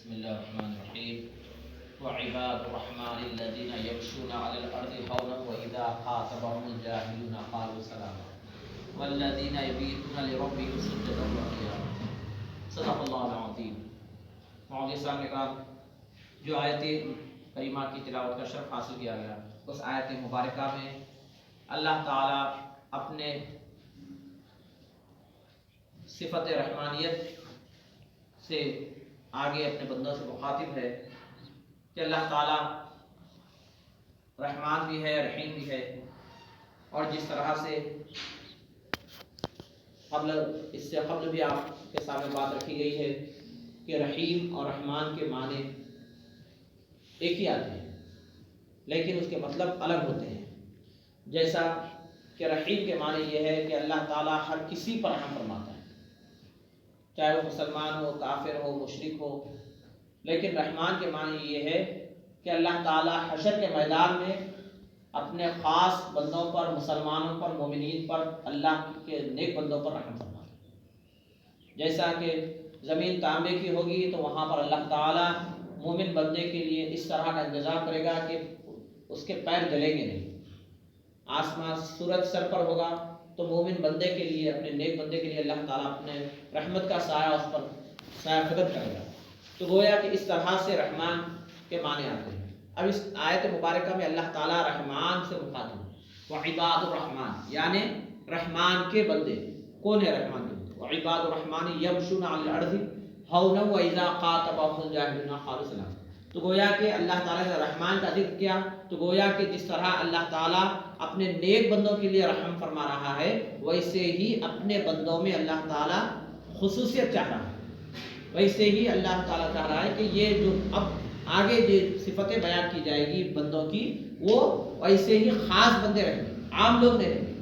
بسم الله الرحمن الرحيم وعباد الرحمن الذين يمشون على الأرض هونا وإذا خاطبهم الجاهلون قالوا سلاما والذين يبيتون لربهم سجدا وقياما صدق اللہ العظیم۔ معزز اکرام، جو آیت کریمہ کی تلاوت کا شرف حاصل کیا گیا، اس آیت مبارکہ میں اللہ تعالیٰ اپنے صفت رحمانیت سے آگے اپنے بندوں سے مخاطب ہے کہ اللہ تعالیٰ رحمان بھی ہے، رحیم بھی ہے، اور جس طرح سے اس سے قبل بھی آپ کے سامنے بات رکھی گئی ہے کہ رحیم اور رحمان کے معنی ایک ہی آتے ہیں لیکن اس کے مطلب الگ ہوتے ہیں۔ جیسا کہ رحیم کے معنی یہ ہے کہ اللہ تعالیٰ ہر کسی پر رحم فرماتا ہے، چاہے وہ مسلمان ہو، کافر ہو، مشرک ہو، لیکن رحمان کے معنی یہ ہے کہ اللہ تعالیٰ حشر کے میدان میں اپنے خاص بندوں پر، مسلمانوں پر، مومنین پر، اللہ کے نیک بندوں پر رحم فرماتا ہے۔ جیسا کہ زمین تانبے کی ہوگی تو وہاں پر اللہ تعالیٰ مومن بندے کے لیے اس طرح کا انتظام کرے گا کہ اس کے پیر جلیں گے نہیں۔ آسمان سورج سر پر ہوگا تو مومن بندے کے لیے، اپنے نیک بندے کے لیے اللہ تعالیٰ اپنے رحمت کا سایہ اس پر سایہ فقط کرے گا۔ تو گویا کہ اس طرح سے رحمان کے معنی آتے ہیں۔ اب اس آیت مبارکہ میں اللہ تعالیٰ رحمان سے مخاطب ہے، وعباد الرحمن، یعنی رحمان کے بندے۔ کون ہے رحمان کے بندے؟ وعباد الرحمن یمشون علی الارض ہونا واذا خاطبهم الجاہلون قالوا سلاما۔ تو گویا کہ اللہ تعالیٰ نے رحمان کا ذکر کیا، تو گویا کہ جس طرح اللہ تعالیٰ اپنے نیک بندوں کے لیے رحم فرما رہا ہے، ویسے ہی اپنے بندوں میں اللہ تعالیٰ خصوصیت چاہ رہا ہے۔ ویسے ہی اللہ تعالیٰ چاہ رہا ہے کہ یہ جو اب آگے جو صفتیں بیان کی جائے گی بندوں کی، وہ ویسے ہی خاص بندے رہیں گے، عام لوگ نہیں رہیں گے۔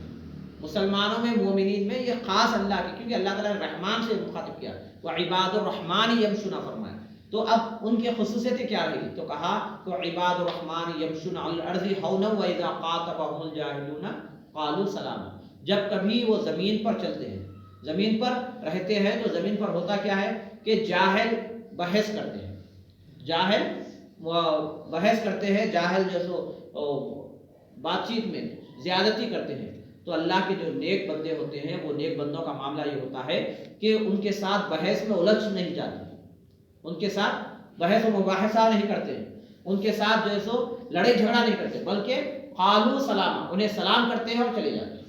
مسلمانوں میں، مومنین میں یہ خاص اللہ کی، کیونکہ اللہ تعالیٰ نے رحمان سے مخاطب کیا، وعباد الرحمن یمشون فرمایا۔ تو اب ان کی خصوصیتیں کیا رہی؟ تو کہا کہ عباد الرحمن یمشون علی الارض ہونا واذا خاطبهم الجاہلون قالوا سلاما۔ جب کبھی وہ زمین پر چلتے ہیں، زمین پر رہتے ہیں، تو زمین پر ہوتا کیا ہے کہ جاہل بحث کرتے ہیں، جاہل بحث کرتے ہیں، جاہل جو سو بات چیت میں زیادتی کرتے ہیں۔ تو اللہ کے جو نیک بندے ہوتے ہیں، وہ نیک بندوں کا معاملہ یہ ہوتا ہے کہ ان کے ساتھ بحث میں الجھ نہیں جاتے، ان کے ساتھ بحث و مباحثہ نہیں کرتے، ان کے ساتھ جو ہے سو لڑائی جھگڑا نہیں کرتے، بلکہ قالوا سلاما، انہیں سلام کرتے ہیں اور چلے جاتے ہیں۔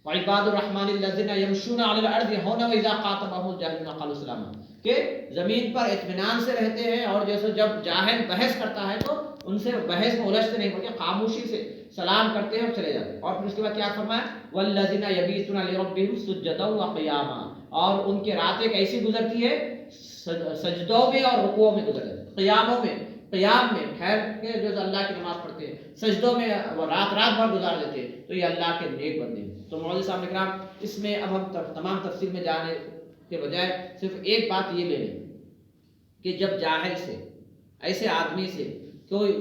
وعباد الرحمن الذین یمشون علی الارض ہونا واذا خاطبهم الجاہلون قالوا سلاما، کہ زمین پر اطمینان سے رہتے ہیں، اور جیسے جب جاہل بحث کرتا ہے تو ان سے بحث میں الجھتے نہیں، بلکہ خاموشی سے سلام کرتے ہیں اور چلے جاتے ہیں۔ اور پھر اس کے بعد کیا فرمایا؟ والذین یبیتون لربهم سجدا وقیاما، اور ان کی راتیں کیسی گزرتی ہے؟ سجدوں میں اور رکوعوں میں گزر جاتی ہے، قیاموں میں، قیام میں ٹھہر کے جو اللہ کی نماز پڑھتے ہیں، سجدوں میں رات بھر گزار دیتے ہیں، تو یہ اللہ کے نیک بندے ہیں۔ تو معزز صاحب اکرام، اس میں اب ہم تمام تفصیل میں جانے کے بجائے صرف ایک بات یہ لے لیں کہ جب جاہل سے، ایسے آدمی سے، کوئی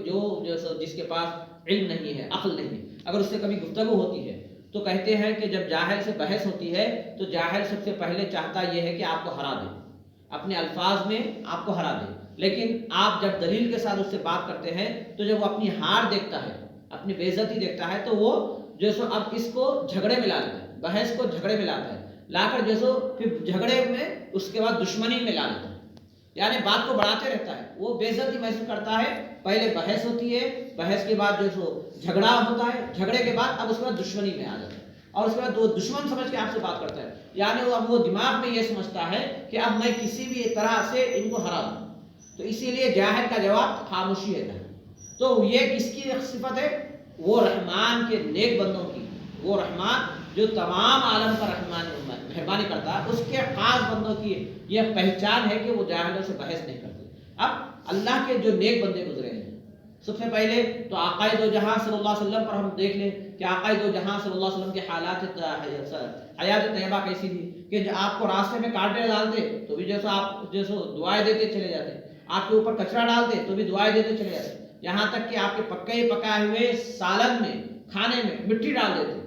جس کے پاس علم نہیں ہے، عقل نہیں ہے، اگر اس سے کبھی گفتگو ہوتی ہے تو کہتے ہیں کہ جب جاہل سے بحث ہوتی ہے تو جاہل سب سے پہلے چاہتا یہ ہے کہ آپ کو ہرا دے، اپنے الفاظ میں آپ کو ہرا دے۔ لیکن آپ جب دلیل کے ساتھ اس سے بات کرتے ہیں تو جب وہ اپنی ہار دیکھتا ہے، اپنی بے عزتی دیکھتا ہے، تو وہ جو سو اب اس کو جھگڑے میں لا لیتا ہے، بحث کو جھگڑے میں لاتا ہے، لا کر جو سو پھر جھگڑے میں اس کے بعد دشمنی میں لا لیتا ہے، یعنی بات کو بڑھاتے رہتا ہے۔ وہ بے عزتی محسوس کرتا ہے، پہلے بحث ہوتی ہے، بحث کے بعد جو سو جھگڑا ہوتا ہے، جھگڑے کے بعد اب اس کے بعد دشمنی میں آ جاتا ہے، اور اس کے بعد وہ دشمن سمجھ کے آپ سے بات کرتا ہے، یعنی اب وہ دماغ میں یہ سمجھتا ہے کہ اب میں کسی بھی طرح سے ان کو ہرا دوں۔ تو اسی لیے جاہل کا جواب خاموشی ہے۔ تو یہ کس کی صفت ہے؟ وہ رحمان کے نیک بندوں کی، وہ رحمان جو تمام عالم پر رحمان مہربانی کرتا ہے، اس کے خاص بندوں کی یہ پہچان ہے کہ وہ جاہلوں سے بحث نہیں کرتے۔ اب اللہ کے جو نیک بندے گزرے ہیں، سب سے پہلے تو آقائے دو جہاں صلی اللہ علیہ وسلم پر ہم دیکھ لیں کہ آقائے دو جہاں صلی اللہ علیہ وسلم کے حالات حیات طیبہ کیسی تھی کہ آپ کو راستے میں کانٹے ڈالتے تو بھی جیسا آپ دعائیں دیتے چلے جاتے، آپ کے اوپر کچرا ڈالتے تو بھی دعائیں دیتے چلے جاتے، یہاں تک کہ آپ کے پکائے ہوئے سالن میں، کھانے میں مٹی ڈال دیتے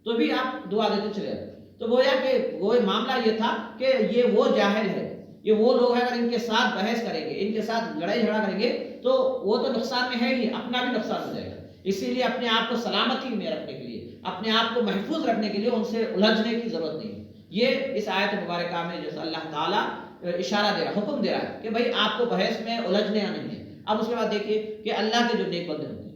تو بھی آپ دعا دیتے چلے جاتے۔ تو گویا کہ وہ معاملہ یہ تھا کہ یہ وہ جاہل ہے یہ وہ لوگ ہیں اگر ان کے ساتھ بحث کریں گے، ان کے ساتھ لڑائی جھگڑا کریں گے تو وہ تو نقصان میں ہے ہی، اپنا بھی نقصان ہو جائے گا۔ اسی لیے اپنے آپ کو سلامتی میں رکھنے کے لیے، اپنے آپ کو محفوظ رکھنے کے لیے ان سے الجھنے کی ضرورت نہیں ہے۔ یہ اس آیت مبارکہ میں جیسا اللہ تعالیٰ اشارہ دے رہا ہے، حکم دے رہا ہے کہ بھائی آپ کو بحث میں الجھنے نہیں ہے۔ اب اس کے بعد دیکھیے کہ اللہ کے جو نیک بندے ہوتے ہیں،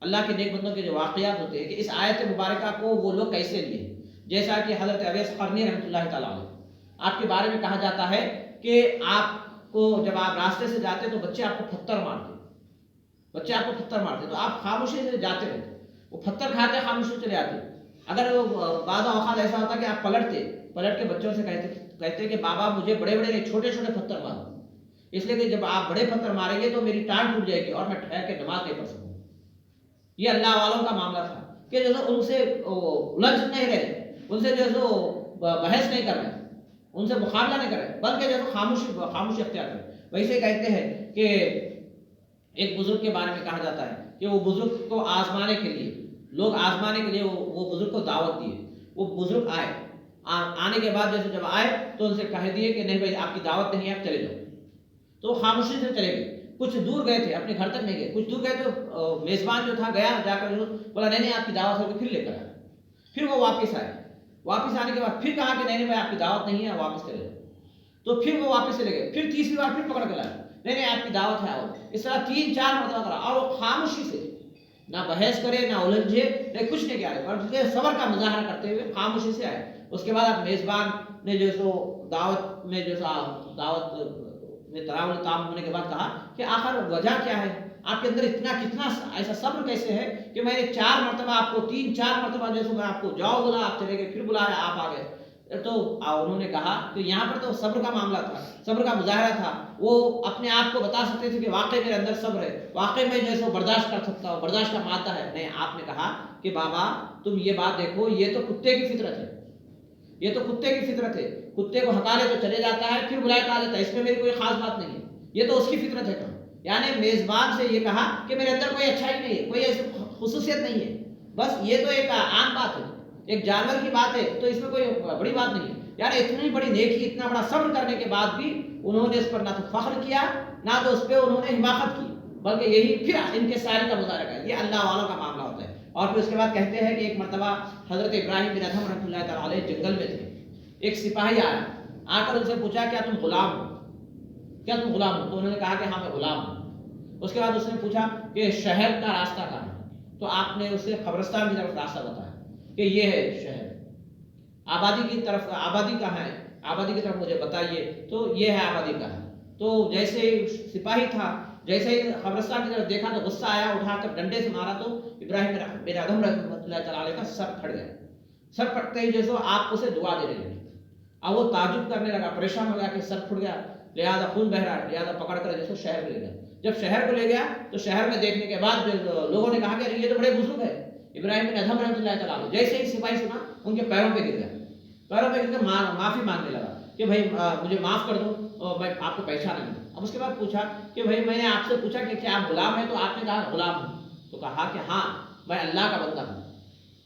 اللہ کے نیک بندوں کے جو واقعات ہوتے ہیں کہ اس آیت مبارکہ کو وہ لوگ کیسے لیے، جیسا کہ حضرت اویس قرنی رحمۃ اللہ تعالیٰ علیہ، آپ کے بارے میں کہا جاتا ہے کہ آپ کو جب آپ راستے سے جاتے تو بچے آپ کو پتھر مارتے، بچے آپ کو پتھر مارتے تو آپ خاموشی سے جاتے رہتے، وہ پتھر کھاتے خاموشی سے چلے آتے۔ اگر بعض اوقات ایسا ہوتا کہ آپ پلٹ کے بچوں سے کہتے کہ بابا مجھے بڑے بڑے نہیں، چھوٹے چھوٹے پتھر مارو، اس لیے کہ جب آپ بڑے پتھر ماریں گے تو میری ٹانگ ٹوٹ جائے گی اور میں ٹھہر کے نماز نہیں پڑھ سکوں۔ یہ اللہ والوں کا معاملہ تھا کہ جو ان سے الجھ نہیں رہے، ان سے جو بحث نہیں کر رہے، ان سے مقابلہ نہیں کر رہے، بلکہ جو خاموشی اختیار کرے۔ ویسے کہتے ہیں کہ ایک بزرگ کے بارے میں کہا جاتا ہے کہ وہ بزرگ کو آزمانے کے لیے، لوگ آزمانے کے لیے وہ بزرگ کو دعوت دیے، وہ بزرگ آئے، آنے کے بعد جیسے جب آئے تو ان سے کہہ دیے کہ نہیں بھائی آپ کی دعوت نہیں ہے، آپ چلے جاؤ۔ تو خاموشی سے چلے گئے، کچھ دور گئے تھے، اپنے گھر تک نہیں گئے، کچھ دور گئے تو میزبان جو تھا گیا، جا کر بولا نہیں آپ کی دعوت ہے، پھر لے کر آئے، پھر وہ واپس آئے، واپس آنے کے بعد پھر کہا کہ نہیں بھائی آپ کی دعوت نہیں ہے، واپس چلے جاؤ۔ تو پھر وہ واپس چلے گئے، پھر تیسری بار پھر پکڑ کے لائے، نہیں آپ کی دعوت ہے، اس طرح 3-4 مرتبہ کرا، اور وہ خاموشی سے نہ بحث کرے نہ الجھے، نہیں کچھ نہیں کیا، بلکہ صبر کا مظاہرہ کرتے ہوئے خاموشی سے آئے۔ اس کے بعد اب میزبان نے جو سو دعوت میں دعوت میں تناول تام ہونے کے بعد کہا کہ آخر وجہ کیا ہے، آپ کے اندر کتنا ایسا صبر کیسے ہے کہ میں نے 4 مرتبہ آپ کو 3-4 مرتبہ جیسے میں آپ کو جاؤ بولا آپ چلے گئے، پھر بلایا آپ آ گئے۔ تو انہوں نے کہا کہ یہاں پر تو صبر کا معاملہ تھا، صبر کا مظاہرہ تھا، وہ اپنے آپ کو بتا سکتے تھے کہ واقعی میرے اندر صبر ہے، واقعی میں جیسے برداشت کر سکتا ہوں، برداشت کا مادہ ہے۔ نہیں، آپ نے کہا کہ بابا تم یہ بات دیکھو، یہ تو کتے کی فطرت ہے، یہ تو کتے کی فطرت ہے، کتے کو ہکا لے تو چلے جاتا ہے، پھر بلائے کہا جاتا ہے، اس میں میری کوئی خاص بات نہیں ہے، یہ تو اس کی فطرت ہے۔ یعنی میزبان سے یہ کہا کہ میرے اندر کوئی اچھائی نہیں ہے، کوئی ایسی خصوصیت نہیں ہے، بس یہ تو ایک عام بات ہے، ایک جانور کی بات ہے، تو اس میں کوئی بڑی بات نہیں ہے۔ یعنی اتنی بڑی نیکی، اتنا بڑا صبر کرنے کے بعد بھی انہوں نے اس پر نہ تو فخر کیا، نہ تو اس پہ انہوں نے حماقت کی، بلکہ یہی پھر ان کے سائر کا مظاہرہ کیا۔ یہ اللہ والوں کا معاملہ ہوتا ہے۔ اور پھر اس کے بعد کہتے ہیں کہ ایک مرتبہ حضرت ابراہیم بن ادھم رحمۃ اللہ تعالیٰ علیہ جنگل میں تھے، ایک سپاہی آیا، آ کر ان سے پوچھا کیا تم غلام ہو، کیا تم غلام ہو؟ تو انہوں نے کہا کہ ہاں میں غلام ہوں۔ اس کے بعد اس نے پوچھا کہ شہر کا راستہ کہاں ہے؟ تو آپ نے اسے قبرستان کی طرف راستہ بتایا کہ یہ ہے شہر، آبادی کی طرف، آبادی کہاں ہے، آبادی کی طرف مجھے بتائیے، تو یہ ہے آبادی کہاں۔ تو جیسے سپاہی تھا، جیسے ہی قبرستان کی طرف دیکھا تو غصہ آیا، اٹھا کر ڈنڈے سے مارا تو ابراہیم بن ادھم رحمۃ اللہ تعالیٰ علیہ کا سر پھٹ گیا۔ سر پھٹتے ہی جیسے آپ اسے دعا دینے لگے، اب وہ تعجب کرنے لگا، پریشان ہو گیا کہ سر پھٹ گیا، لہٰذا خون بہ رہا ہے، لہٰذا پکڑ کر جیسے شہر میں لے گیا۔ جب شہر کو لے گیا تو شہر میں دیکھنے کے بعد لوگوں نے کہا کہ یہ تو بڑے بزرگ ہے ابراہیم بن ادھم رحمۃ اللہ تعالیٰ علیہ۔ جیسے ہی سپاہی سنا ان کے پیروں پہ گر گیا، پیروں پہ گر کے معافی مانگنے لگا کہ بھائی مجھے معاف کر دو، اور میں آپ کو پہچانا نہیں۔ اب اس کے بعد پوچھا کہ بھائی میں نے آپ سے پوچھا کہ کیا آپ غلام ہیں؟ تو آپ نے کہا غلام ہوں۔ تو کہا کہ ہاں میں اللہ کا بندہ ہوں،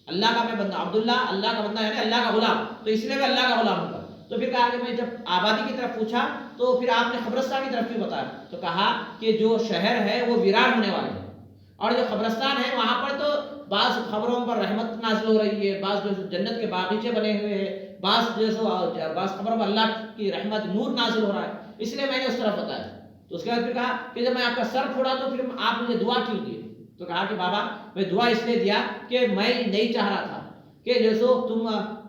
اللہ کا میں بندہ، عبداللہ اللہ کا بندہ ہے نا، اللہ کا غلام، تو اس لیے میں اللہ کا غلام ہوں۔ تو پھر کہا کہ میں جب آبادی کی طرف پوچھا تو پھر آپ نے قبرستان کی طرف کیوں بتایا؟ تو کہا کہ جو شہر ہے وہ ویران ہونے والے ہیں، اور جو قبرستان ہے وہاں پر تو بعض خبروں پر رحمت نازل ہو رہی ہے، بعض جو جنت کے باغیچے بنے ہوئے ہیں، بعض خبروں پر اللہ کی رحمت نور نازل ہو رہا ہے، اس لیے میں نے اس طرف بتایا۔ تو اس کے بعد پھر کہا کہ جب میں آپ کا سر پھوڑا تو پھر آپ مجھے دعا کیوں دیے؟ تو کہا کہ بابا میں دعا اس لیے دیا کہ میں نہیں چاہ رہا تھا کہ جیسو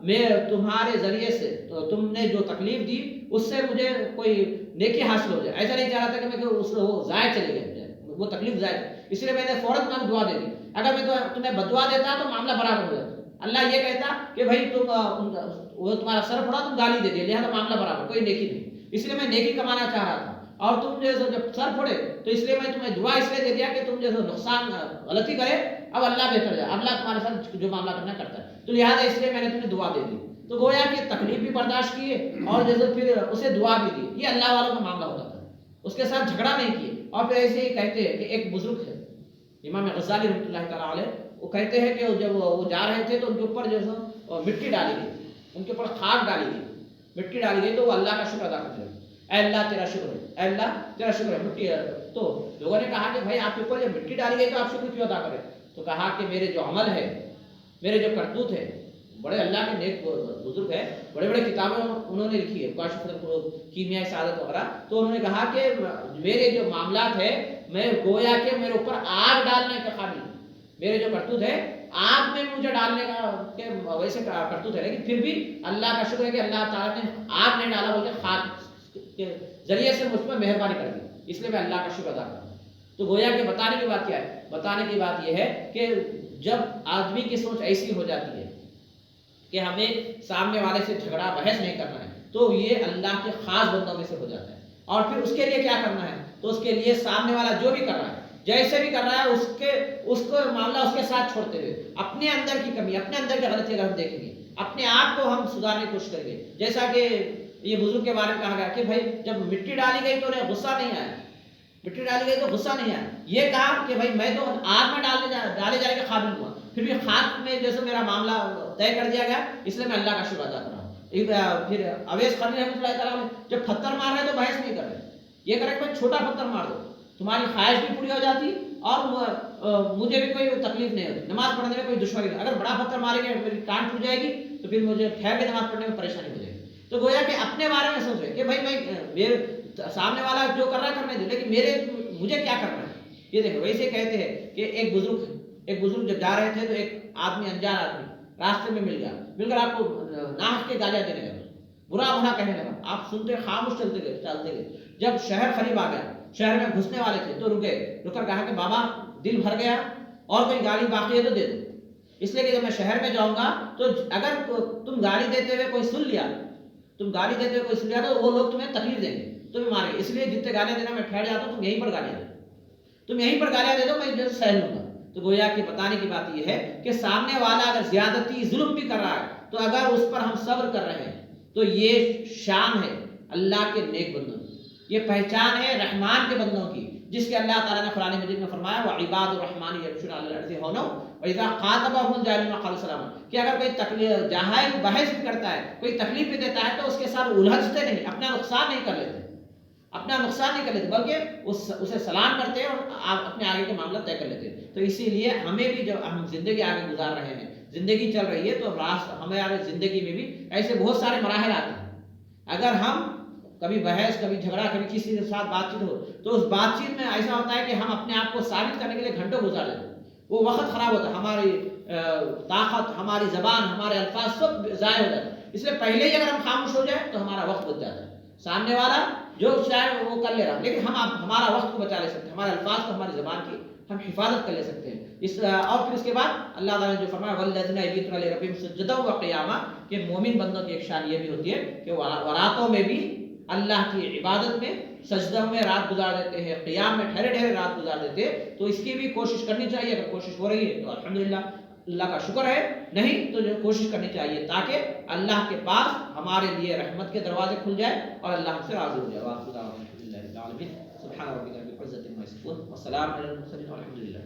میں تمہارے ذریعے سے تم نے جو تکلیف دی اس سے مجھے کوئی نیکی حاصل ہو جائے، ایسا نہیں چاہ رہا تھا کہ میں وہ ضائع چلے گئے، وہ تکلیف ضائع، اس لیے میں نے فوراً دعا دے دی۔ اگر میں تمہیں بدعا دیتا تو معاملہ برابر ہو جاتا، اللہ یہ کہتا کہ بھائی وہ تمہارا سر پھوڑا تم گالی دے دیا، لہٰذا معاملہ برابر، کوئی نیکی نہیں، اس لیے میں نیکی کمانا چاہ رہا تھا، اور تم جیسے جب سر پھوڑے تو اس لیے میں تمہیں دعا اس لیے دے دیا کہ تم جیسے نقصان غلطی کرے اب اللہ بہتر جائے، اللہ تمہارے ساتھ جو معاملہ کرنا کرتا ہے، تو لہٰذا اس لیے میں نے تمہیں دعا دے دی۔ تو گویا کہ تکلیف بھی برداشت کیے اور جیسے پھر اسے دعا بھی دی، یہ اللہ والوں کا معاملہ ہوتا تھا، اس کے ساتھ جھگڑا نہیں کیے۔ اور پھر ایسے ہی کہتے ہیں کہ ایک بزرگ ہے امام غزالی رحمۃ اللہ تعالیٰ علیہ، وہ کہتے ہیں کہ جب وہ جا رہے تھے تو ان کے اوپر جو ہے مٹی ڈالی گئی، ان کے اوپر خاک ڈالی گئی، مٹی ڈالی گئی تو وہ اللہ کا شکر ادا کرتے ہیں، اے اللہ تیرا شکر ہے، اے اللہ تیرا شکر ہے، مٹی ہے۔ تو لوگوں نے کہا کہ بھائی آپ کے اوپر جب مٹی ڈالی گئی تو آپ شکر کیوں ادا کریں؟ تو کہا کہ میرے جو عمل ہے، میرے جو کرتوت ہے، بڑے اللہ کے نیک بزرگ ہے، بڑے بڑے کتابیں انہوں نے لکھی ہے، کاشف القلوب، کیمیائے سعادت وغیرہ، تو انہوں نے کہا کہ میرے جو معاملات ہے میں گویا کہ میرے اوپر آگ ڈالنے کے قابل ہوں، میرے جو کرتوت ہے آگ میں مجھے ڈالنے کا کہ ویسے کرتوت ہے، لیکن پھر بھی اللہ کا شکر ہے کہ اللہ تعالیٰ نے آگ نہیں ڈالا بلکہ خاک کے ذریعے سے مجھ پر مہربانی کر دی، اس لیے میں اللہ کا شکر ادا کرتا ہوں۔ تو گویا کہ بتانے کی بات کیا ہے؟ بتانے کی بات یہ ہے کہ جب آدمی کی سوچ ایسی ہو جاتی ہے کہ ہمیں سامنے والے سے جھگڑا بحث نہیں کرنا ہے، تو یہ اللہ کے خاص بندوں میں سے ہو جاتا ہے۔ اور پھر اس کے لیے کیا کرنا ہے؟ تو اس کے لیے سامنے والا جو بھی کر رہا ہے، جیسے بھی کر رہا ہے، اس کو معاملہ اس کے ساتھ چھوڑتے ہوئے اپنے اندر کی کمی، اپنے اندر کی غلطی اگر ہم دیکھیں گے، اپنے آپ کو ہم سدھارنے کی کوشش کریں گے۔ جیسا کہ یہ بزرگ کے بارے میں کہا گیا کہ بھائی جب مٹی ڈالی گئی تو انہیں غصہ نہیں آیا، مٹی ڈالی گئی تو غصہ نہیں آیا، یہ کہا کہ بھائی میں تو آگ میں ڈالے جانے کے قابل ہوا، پھر بھی خاک میں جیسے میرا معاملہ طے کر دیا گیا، اس لیے میں اللہ کا شکر ادا کر رہا ہوں۔ پھر اویس قرنی رحمۃ اللہ تعالیٰ جب پتھر مار رہے تو بحث نہیں کر رہے، یہ کرے کوئی چھوٹا پتھر مار دو، تمہاری خواہش بھی پوری ہو جاتی اور مجھے بھی کوئی تکلیف نہیں ہوتی، نماز پڑھنے میں کوئی دشواری نہیں۔ اگر بڑا پتھر مارے گے میری ٹانگ ٹوٹ جائے گی تو پھر مجھے ٹھہر کے نماز پڑھنے میں پریشانی ہو جائے گی۔ تو گویا کہ اپنے بارے میں سوچ رہے کہ بھائی میں سامنے والا جو کر رہا ہے کرنے دے، لیکن مجھے کیا کرنا ہے۔ یہ دیکھو ویسے کہتے ہیں کہ ایک بزرگ جب جا رہے تھے تو ایک آدمی، انجان آدمی راستے میں مل کر آپ کو ناحق کے گالیاں دینے لگا، برا بھلا کہنے لگا، آپ سنتے خاموش چلتے گئے۔ جب شہر قریب آ گیا، شہر میں گھسنے والے تھے تو رک کر کہا کہ بابا دل بھر گیا اور کوئی گالی باقی ہے تو دے دو، اس لیے کہ جب میں شہر میں جاؤں گا تو اگر تم گالی دیتے ہوئے کوئی سن لیا تو وہ لوگ تمہیں تکلیف دیں گے، تمہیں ماریں گے، اس لیے جتنے گالیاں دینا میں ٹھہر جاتا ہوں، تم یہیں پر گالیاں دے دو، میں جو سہ لوں گا۔ تو گویا کہ بتانے کی بات یہ ہے کہ سامنے والا اگر زیادتی ظلم بھی کر رہا ہے تو اگر اس پر ہم صبر کر رہے ہیں تو یہ شان ہے اللہ کے نیک بندوں کی، یہ پہچان ہے رحمان کے بندوں کی، جس کے اللہ تعالیٰ نے قرآن مجید میں فرمایا وَعِبَادُ الرَّحْمَنِ يَمْشُونَ عَلَى الْأَرْضِ هَوْنًا وَإِذَا خَاطَبَهُمُ الْجَاهِلُونَ قَالُوا سَلَامًا، کہ اگر کوئی جاہل بحث بھی کرتا ہے، کوئی تکلیف بھی دیتا ہے تو اس کے ساتھ الجھتے نہیں، اپنا نقصان نہیں کر لیتے، بلکہ اسے سلام کرتے ہیں اور اپنے آگے کے معاملہ طے کر لیتے ہیں۔ تو اسی لیے ہمیں بھی جب ہم زندگی آگے گزار رہے ہیں، زندگی چل رہی ہے، تو ہمارے زندگی میں بھی ایسے بہت سارے مراحل آتے ہیں۔ اگر ہم کبھی بحث، کبھی جھگڑا، کبھی کسی کے ساتھ بات چیت ہو تو اس بات چیت میں ایسا ہوتا ہے کہ ہم اپنے آپ کو ثابت کرنے کے لیے گھنٹوں گزار دیتے ہیں، وہ وقت خراب ہوتا ہے، ہماری طاقت، ہماری زبان، ہمارے الفاظ سب ضائع ہو جاتے ہیں۔ اس لیے پہلے ہی اگر ہم خاموش ہو جائیں تو ہمارا وقت بچ جاتا ہے، سامنے والا جو چاہے وہ کر لے رہا، لیکن ہم ہمارا وقت کو بچا لے سکتے ہیں، ہمارے الفاظ کو، ہماری زبان کی ہم حفاظت کر لے سکتے ہیں۔ اور پھر اس کے بعد اللہ تعالیٰ نے جو فرمایا وَالَّذِينَ يَبِيتُونَ لِرَبِّهِمْ سُجَّدًا وَقِيَامًا، کہ مومن بندوں کی ایک شان یہ بھی ہوتی ہے کہ وہ راتوں میں بھی اللہ کی عبادت میں، سجدوں میں رات گزار دیتے ہیں، قیام میں ٹھہرے رات گزار دیتے ہیں۔ تو اس کی بھی کوشش کرنی چاہیے، اگر کوشش ہو رہی ہے تو الحمدللہ اللہ کا شکر ہے، نہیں تو جو کوشش کرنی چاہیے تاکہ اللہ کے پاس ہمارے لیے رحمت کے دروازے کھل جائے اور اللہ ہم سے راضی ہو جائے۔ سبحان ربک رب العزت عما یصفون وسلام علی المرسلین والحمد للہ۔